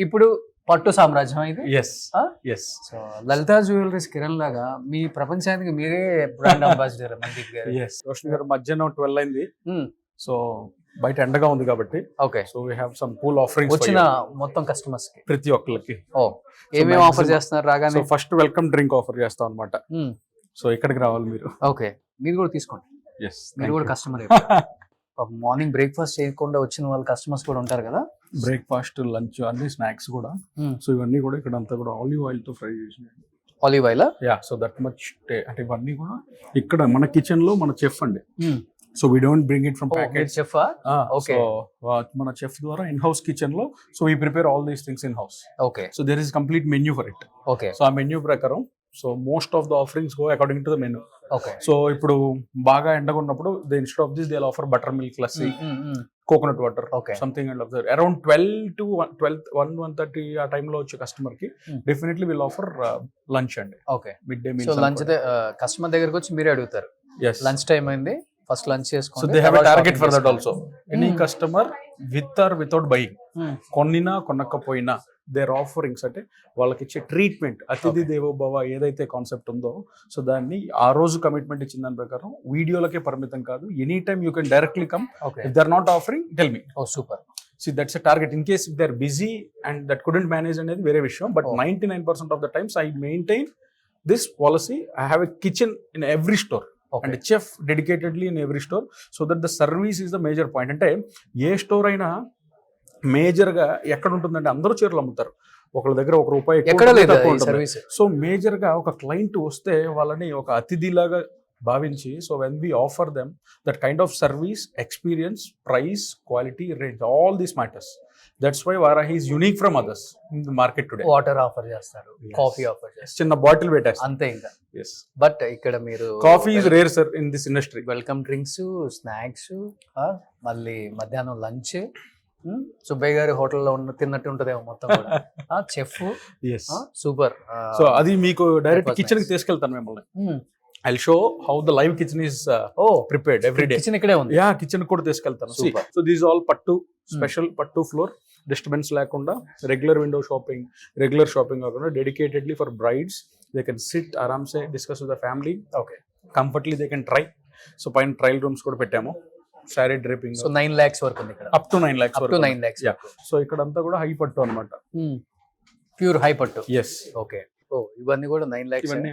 ఇప్పుడు పట్టు సామ్రాజ్యం ఇది. ఎస్ ఆ? ఎస్ సో లలితా జ్యువెలరీస్ కిరణ్ లాగా మీ ప్రపంచానికి మీరే బ్రాండ్ అంబాసిడర్ మందీప్ గారు. ఎస్ రోషిని గారు మధ్యాహ్నం 12 అయింది. Hmm. సో బయట ఎండగా ఉంది కాబట్టి okay, so we have some cool offerings వచ్చిన మొత్తం కస్టమర్స్ కి ప్రతి ఒక్కరికి. ఓ ఏమేమి ఆఫర్ చేస్తున్నారు సో రాగానే? ఫస్ట్ వెల్కమ్ డ్రింక్ ఆఫర్ చేస్తాం అనమాట. Hmm. సో ఇక్కడికి రావాలి మీరు. ఓకే, మీరు కూడా తీసుకోండి, ఎస్ మీరు కూడా కస్టమర్. మార్నింగ్ బ్రేక్ఫాస్ట్ చేయకుండా వచ్చిన వాళ్ళ కస్టమర్స్ కూడా ఉంటారు కదా. బ్రేక్ఫాస్ట్ లంచ్ అన్ని స్నాక్స్ కూడా. Hmm. సో ఇవన్నీ కూడా ఇక్కడ అంతా కూడా ఆలివ్ ఆయిల్ తో ఫ్రై చేసినాయి. Olive oil. Yeah, so that much అంటే ఇవన్నీ కూడా ఇక్కడ మన కిచెన్ లో మన చెఫ్ అండి. So we don't bring it from packet. Chef. Okay. So మన చెఫ్ ద్వారా ఇన్ హౌస్ కిచెన్ లో so we prepare all these things in house. Okay. So there is complete menu for it. Okay. So ఆ menu ప్రకారం so most of the offerings go according to the menu. Okay. So ఇప్పుడు బాగా ఎండగా ఉన్నప్పుడు they instead of this they offer buttermilk lassi, coconut water, Okay. Something and of around 12 to 1:30 ఆ టైంలో వచ్చే customer కి డెఫినెట్లీ విల్ ఆఫర్ లంచ్ అండి. Okay. Mid day so meals. Lunch customer దగ్గరకు వచ్చి మీరే అడుగుతారు, లంచ్ టైం అయింది, ఫస్ట్ లంచ్ సో చేసుకోండి. They have a target for that also. Any Hmm. Customer with or without buying, కొన్నినా కొనకపోయినా దేర్ ఆఫరింగ్స్ అంటే వాళ్ళకి ఇచ్చే ట్రీట్మెంట్ అతిథి దేవోభవ ఏదైతే కాన్సెప్ట్ ఉందో సో దాన్ని ఆ రోజు కమిట్మెంట్ ఇచ్చిన దాని ప్రకారం వీడియోలకే పరిమితం కాదు, any time you can directly come. Okay. If they are not offering tell me. Oh super. See, that's a target. In case if they're busy and that couldn't manage అనేది వేరే విషయం. But Oh. 99% of the times I maintain this policy. I have a kitchen in every store and okay. a chef dedicatedly in every store so that the service is the major point. అంటే ఏ store అయినా major గా ఎక్కడ ఉంటుందంటే అందరూ చీరలు అమ్ముతారు, ఒకళ్ళ దగ్గర ₹1 ఎక్కువ ఎక్కడ ఉంటుంది, లేదు తక్కువ ఈ ఉంటుంది. సర్వీస్. సో మేజర్ గా ఒక క్లయింట్ వస్తే వాళ్ళని ఒక అతిథిలాగా భావించి so when we offer them that kind of service, experience, price, quality, range, all these matters. That's why Varahi is unique from others in the market today. Water offer చేస్తారు, Yes. Coffee offer చేస్తారు, చిన్న bottle పెట్టేస్తారు. అంతే. ఇంకా yes, but ఇక్కడ మీరు coffee is rare sir in this industry. Welcome drinks, snacks, మళ్ళీ మధ్యాహ్నం లంచ్. సుబ్బయ్య గారి హోటల్లో తిన్నట్టు ఉంటదేమో మొత్తం కూడా. Chef yes, super. సో అది మీకు డైరెక్ట్ That was కిచెన్ కి nice. తీసుకెళ్తాను మిమ్మల్ని. I show how the live kitchen is oh prepared every day. Kitchen ఇక్కడే ఉంది. యా, కిచెన్ కూడా తీసుకెళ్తాను. Super. So these all pattu special pattu floor, disturbance లేకుండా, regular window shopping, regular shopping కాకుండా dedicatedly for brides. They can sit ఆరామ్సే discuss with the family. Okay. Comfortably they can try. So పైన trial rooms కూడా పెట్టాము, sorry draping so 9 lakhs వరకు ఉంది ఇక్కడ. Up to 9 lakhs up to 9 lakhs. Yeah, so ఇక్కడంతా కూడా హై పట్టు అనమాట. ప్యూర్ హై పట్టు. Yes, okay. ఓ ఇవన్నీ కూడా 9 lakhs. ఇవన్నీ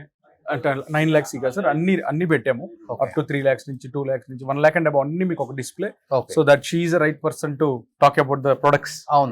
అంటే 9 lakhs ఇక సార్ అన్ని పెట్టాము. Okay. అప్ టు 3 lakhs నుంచి 2 lakhs నుంచి 1 lakh అండ్ అబౌవ్ అన్ని మీకు ఒక display. Okay. So that she is the right person to talk about the products. అవును.